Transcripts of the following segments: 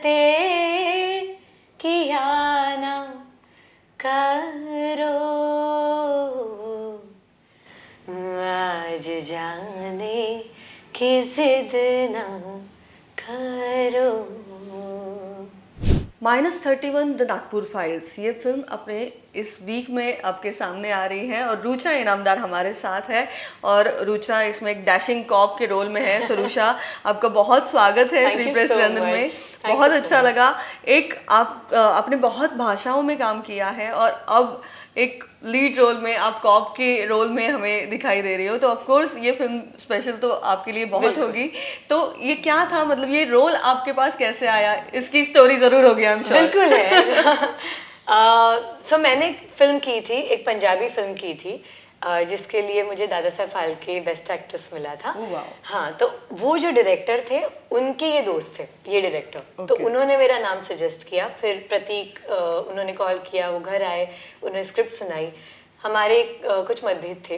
चाहते किया ना करो, आज जाने की जिद ना करो। -31 द नागपुर फाइल्स, ये फिल्म अपने इस वीक में आपके सामने आ रही है और रुचा इनामदार हमारे साथ है और रुचा इसमें एक डैशिंग कॉप के रोल में है। तो रुचा, आपका बहुत स्वागत है फ्री प्रेस लंदन में। बहुत अच्छा लगा। एक आप आपने बहुत भाषाओं में काम किया है और अब एक लीड रोल में आप कॉप के रोल में हमें दिखाई दे रही हो, तो ऑफ कोर्स ये फिल्म स्पेशल तो आपके लिए बहुत होगी। तो ये क्या था, मतलब ये रोल आपके पास कैसे आया, इसकी स्टोरी जरूर होगी आई एम श्योर। बिल्कुल है। सो मैंने एक फिल्म की थी, एक पंजाबी फिल्म की थी, जिसके लिए मुझे दादा साहब फाल्के बेस्ट एक्ट्रेस मिला था। हाँ, तो वो जो डायरेक्टर थे उनके ये दोस्त थे ये डायरेक्टर। तो उन्होंने मेरा नाम सजेस्ट किया। फिर प्रतीक, उन्होंने कॉल किया, वो घर आए, उन्होंने स्क्रिप्ट सुनाई, हमारे कुछ मतभेद थे,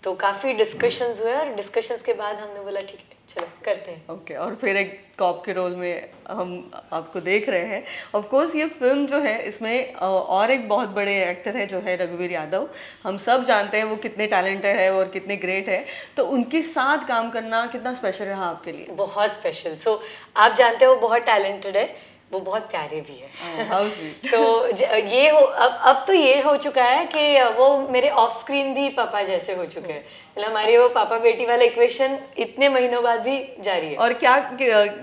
तो काफ़ी डिस्कशंस हुए और डिस्कशंस के बाद हमने बोला ठीक है चलो करते हैं। ओके, और फिर एक कॉप के रोल में हम आपको देख रहे हैं। ऑफ कोर्स ये फिल्म जो है, इसमें और एक बहुत बड़े एक्टर है जो है रघुवीर यादव। हम सब जानते हैं वो कितने टैलेंटेड है और कितने ग्रेट है, तो उनके साथ काम करना कितना स्पेशल रहा आपके लिए? बहुत स्पेशल। सो आप जानते हो वो बहुत टैलेंटेड है, वो बहुत प्यारे भी है। How sweet. तो ये हो अब तो ये हो चुका है कि वो मेरे ऑफ स्क्रीन भी पापा जैसे हो चुके हैं। मतलब हमारी वो पापा बेटी वाला इक्वेशन इतने महीनों बाद भी जारी है। और क्या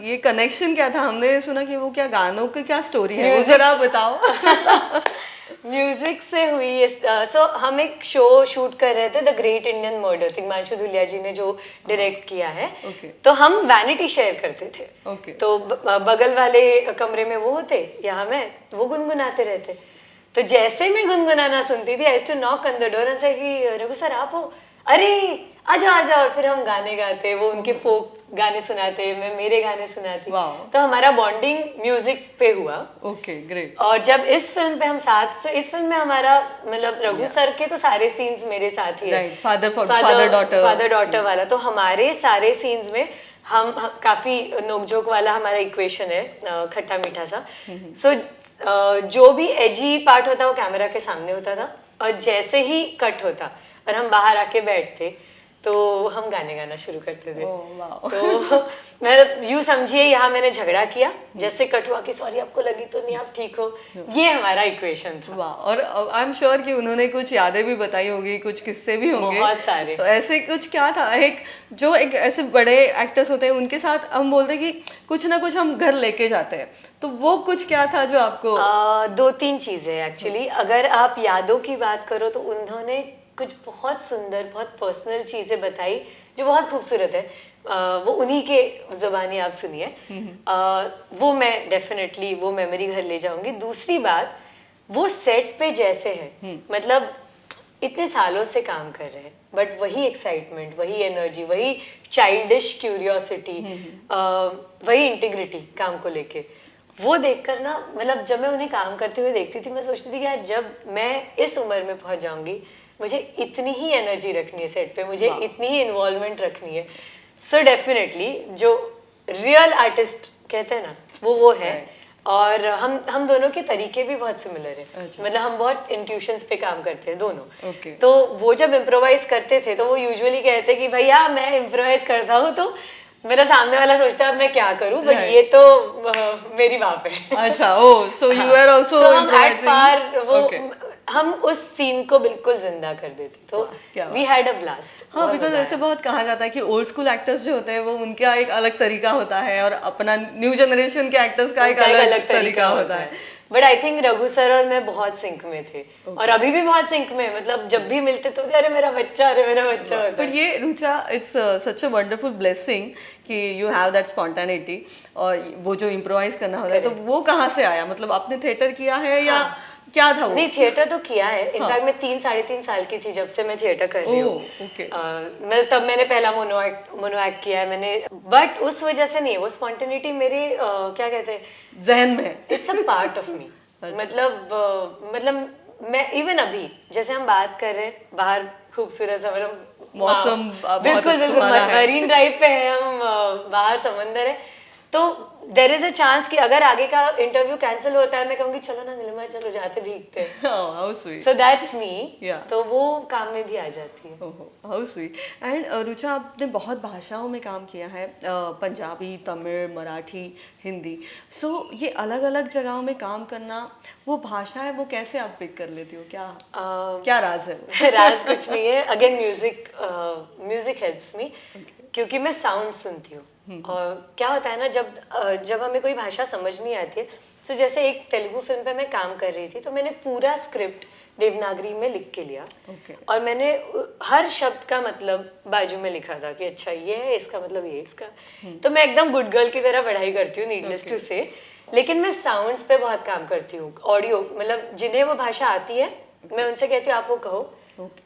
ये कनेक्शन क्या था? हमने सुना कि वो क्या गानों की क्या स्टोरी है, वो जरा बताओ। म्यूजिक से हुई। सो हम एक शो शूट कर रहे थे, the Great Indian Murder, Tigmanshu Dhulia ji ने जो डायरेक्ट किया है। तो हम वैनिटी शेयर करते थे। तो बगल वाले कमरे में वो होते, यहाँ मैं, वो गुनगुनाते रहते। तो जैसे मैं गुनगुनाना सुनती थी, I used to knock on the door and say कि रघु सर आप हो, अरे आजा आजा, और फिर हम गाने गाते, वो उनके फोक गाने सुनाते, मैं मेरे गाने सुनाती। तो हमारा बॉन्डिंग म्यूजिक पे हुआ। Okay, great. और जब इस फिल्म पे हम साथ, तो इस फिल्म में हमारा मतलब रघु सर के तो सारे सीन्स मेरे साथ ही है, फादर डॉटर वाला। तो हमारे सारे सीन्स में हम काफी नोकझोंक वाला हमारा इक्वेशन है, खट्टा मीठा सा। सो जो भी एजी पार्ट होता वो कैमरा के सामने होता था, और जैसे ही कट होता और हम बाहर आके बैठते तो हम गाने गाना शुरू करते थे। तो मैं यूँ समझिए, यहाँ मैंने झगड़ा किया, जैसे कट हुआ कि सॉरी आपको लगी तो नहीं, आप ठीक हो, ये हमारा इक्वेशन था। वाह। और आई एम श्योर कि उन्होंने कुछ यादें भी बताई होगी, कुछ किस्से भी होंगे बहुत सारे। तो ऐसे कुछ क्या था, एक जो एक ऐसे बड़े एक्टर्स होते हैं उनके साथ हम बोलते हैं कि कुछ ना कुछ हम घर लेके जाते हैं, तो वो कुछ क्या था जो आपको? 2-3 चीजें एक्चुअली। अगर आप यादों की बात करो तो उन्होंने कुछ बहुत सुंदर, बहुत पर्सनल चीज़ें बताई जो बहुत खूबसूरत है। वो उन्हीं के ज़बानी आप सुनिए। वो मैं डेफिनेटली वो मेमोरी घर ले जाऊंगी। दूसरी बात, वो सेट पे जैसे है, मतलब इतने सालों से काम कर रहे हैं, बट वही एक्साइटमेंट, वही एनर्जी, वही चाइल्डिश क्यूरियोसिटी, वही इंटीग्रिटी काम को लेके, वो देखकर ना, मतलब जब मैं उन्हें काम करते हुए देखती थी, मैं सोचती थी कि यार जब मैं इस उम्र में पहुंच जाऊंगी, मुझे इतनी ही एनर्जी रखनी है सेट पे, मुझे इतनी ही इन्वॉल्वमेंट रखनी है। सो डेफिनेटली जो रियल आर्टिस्ट कहते हैं ना, वो है। और हम दोनों के तरीके भी बहुत सिमिलर है। मतलब हम बहुत इंट्यूशंस पे काम करते हैं दोनों। तो वो जब इम्प्रोवाइज करते थे तो वो यूजुअली कहते कि भैया मैं इम्प्रोवाइज करता हूँ, तो मेरा सामने वाला सोचता है अब मैं क्या करूं, बट ये तो मेरी बात है। अच्छा, oh so you are also improvising. हम उस सीन को बिल्कुल जिंदा कर देते, तो वी हैड अ ब्लास्ट। हाँ, बिकॉज ऐसे बहुत कहा जाता है कि ओल्ड स्कूल एक्टर्स जो होते हैं वो उनका एक अलग तरीका होता है और अपना न्यू जनरेशन के एक्टर्स का एक अलग तरीका होता है। But I think Raghu sir और मैं बहुत सिंक में थे, और अभी भी बहुत सिंक में, मतलब जब भी मिलते तो अरे मेरा बच्चा होता है। पर ये Rucha, it's such a wonderful blessing कि यू हैव दैट स्पॉन्टेनिटी, और वो जो इम्प्रोवाइज करना होता है, तो वो कहाँ से आया? मतलब आपने थिएटर किया है या क्या था वो? नहीं, थिएटर तो किया है। इनफैक्ट मैं 3-3.5 साल की थी जब से मैं थिएटर कर रही हूँ। मैं तब मैंने पहला मोनो एक्ट किया है मैंने, बट उस वजह से नहीं, वो स्पॉन्टेनिटी मेरे क्या कहते हैं, जहन में, it's a part of me. मतलब मैं इवन अभी जैसे हम बात कर रहे हैं, बाहर खूबसूरत सा, मतलब मौसम बिल्कुल मरीन ड्राइव पे है हम, बाहर समंदर है, तो देर इज अ चांस कि अगर आगे का इंटरव्यू कैंसिल होता है मैं कहूँगी चलो ना नीलिमा चलो जाते भीगते हैं। How sweet. So that's me. Yeah. तो वो काम में भी आ जाती है। How sweet. एंड रुचा, आपने बहुत भाषाओं में काम किया है, पंजाबी, तमिल, मराठी, हिंदी। सो ये अलग अलग जगहों में काम करना, वो भाषा है वो कैसे आप पिक कर लेती हो, क्या क्या राज है? राज कुछ नहीं है, अगेन म्यूजिक हेल्प्स मी, क्योंकि मैं साउंड सुनती हूँ। और क्या होता है ना, जब हमें कोई भाषा समझ नहीं आती है, तो जैसे एक तेलुगु फिल्म पे मैं काम कर रही थी, तो मैंने पूरा स्क्रिप्ट देवनागरी में लिख के लिया। और मैंने हर शब्द का मतलब बाजू में लिखा था कि अच्छा ये है, इसका मतलब ये, इसका। तो मैं एकदम गुड गर्ल की तरह पढ़ाई करती हूँ, नीडलेस टू से। लेकिन मैं साउंड्स पे बहुत काम करती हूँ, ऑडियो, मतलब जिन्हें वो भाषा आती है मैं उनसे कहती हूँ आप वो कहो,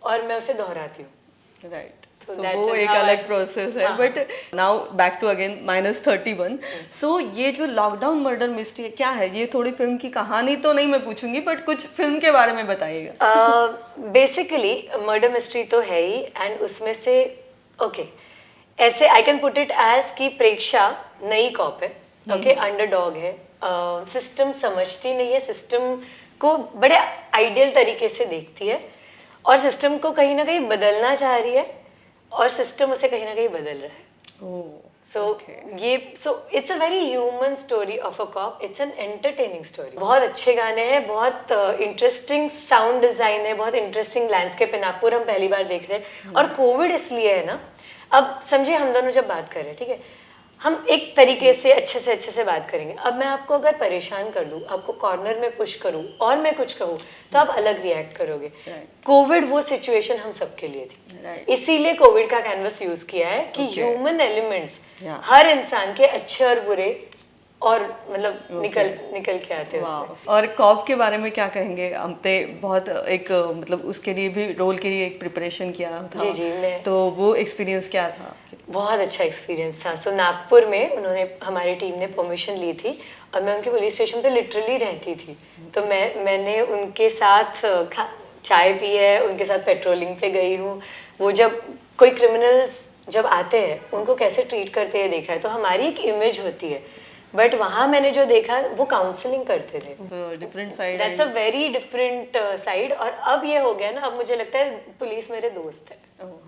और मैं उसे दोहराती हूँ। राइट। So So, that वो is एक how अलग I- प्रोसेस है। हाँ। But now back to again -31। So ये जो लॉकडाउन मर्डर मिस्ट्री है, क्या है ये? थोड़ी फिल्म की कहानी तो नहीं मैं पूछूंगी, बट कुछ फिल्म के बारे में बताइएगा। बेसिकली मर्डर मिस्ट्री तो है ही, एंड उसमें से ओके ऐसे I can put it as कि प्रेक्षा नई कॉप है, ओके, अंडरडॉग है, सिस्टम समझती नहीं है, सिस्टम को बड़े आइडियल तरीके से देखती है, और सिस्टम को कहीं ना कहीं बदलना चाह रही है, और सिस्टम उसे कहीं ना कहीं बदल रहा है। So it's a very human story of a cop, it's an entertaining story. बहुत अच्छे गाने हैं, बहुत इंटरेस्टिंग साउंड डिजाइन है, बहुत इंटरेस्टिंग लैंडस्केप है। नागपुर हम पहली बार देख रहे हैं, और कोविड इसलिए है ना, अब समझिए हम दोनों जब बात कर रहे हैं, ठीक है, हम एक तरीके से अच्छे से बात करेंगे। अब मैं आपको अगर परेशान कर दूं, आपको कॉर्नर में पुश करूं और मैं कुछ कहूं, तो आप अलग रिएक्ट करोगे। कोविड वो सिचुएशन हम सबके लिए थी, इसीलिए कोविड का कैनवस यूज किया है कि ह्यूमन एलिमेंट्स हर इंसान के अच्छे और बुरे, और मतलब निकल के आते हैं उसमें। और कॉप के बारे में क्या कहेंगे? हमने बहुत एक मतलब उसके लिए भी, रोल के लिए एक प्रिपरेशन किया था। जी मैं, तो वो एक्सपीरियंस क्या था? बहुत अच्छा एक्सपीरियंस था। सो नागपुर में उन्होंने, हमारी टीम ने परमिशन ली थी, और मैं उनके पुलिस स्टेशन पे लिटरली रहती थी। तो मैंने उनके साथ चाय पी है, उनके साथ पेट्रोलिंग पे गई हूँ। वो जब कोई क्रिमिनल्स जब आते हैं उनको कैसे ट्रीट करते हैं देखा है, तो हमारी एक इमेज होती है, बट वहाँ मैंने जो देखा वो काउंसलिंग करते थे। Different side, that's a very different side. और अब ये हो गया ना, अब मुझे लगता है पुलिस मेरे दोस्त है।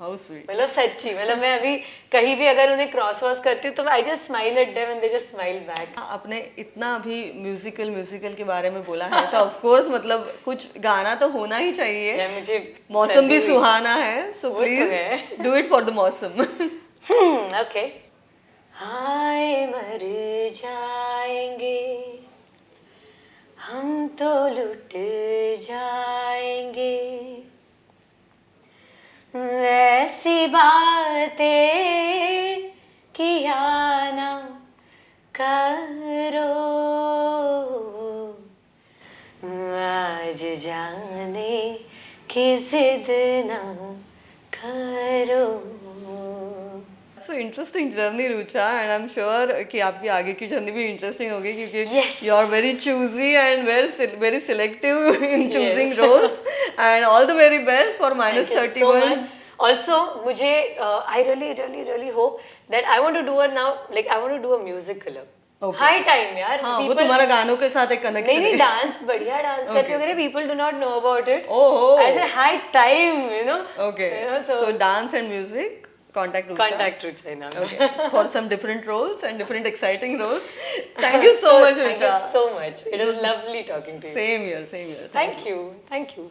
How sweet. मतलब सच्ची, मतलब मैं अभी कहीं भी अगर उन्हें क्रॉस वॉस करती हूँ तो I just smile at them and they just smile back. आपने इतना अभी म्यूजिकल के बारे में बोला है, तो ऑफ कोर्स मतलब कुछ गाना तो होना ही चाहिए। यार मुझे मौसम भी सुहाना है, सो वो तो प्लीज है। डू इट फॉर द मौसम। ओके। हाय मर जाएंगे हम तो लुट जाएंगे, ऐसी बातें किया ना करो, आज जाने की जिद ना करो। So interesting journey Rucha, and I am sure कि आपकी आगे की जर्नी भी इंटरेस्टिंग होगी, क्योंकि Yes. You are very choosy and very selective in choosing roles, and all the very best for -31। Also, मुझे I really hope that I want to do I want to do a musical. High time यार। हाँ, वो तुम्हारा गानों के साथ एक connection नहीं डांस बढ़िया डांस करते हो, people do not know about it. Oh, I said high time, you know. Okay, so dance and music, contact Rucha. Okay, for some different roles and different exciting roles. Thank you so much, Rucha. Thank you so much. It was lovely talking to you. Same here, same here. Thank you.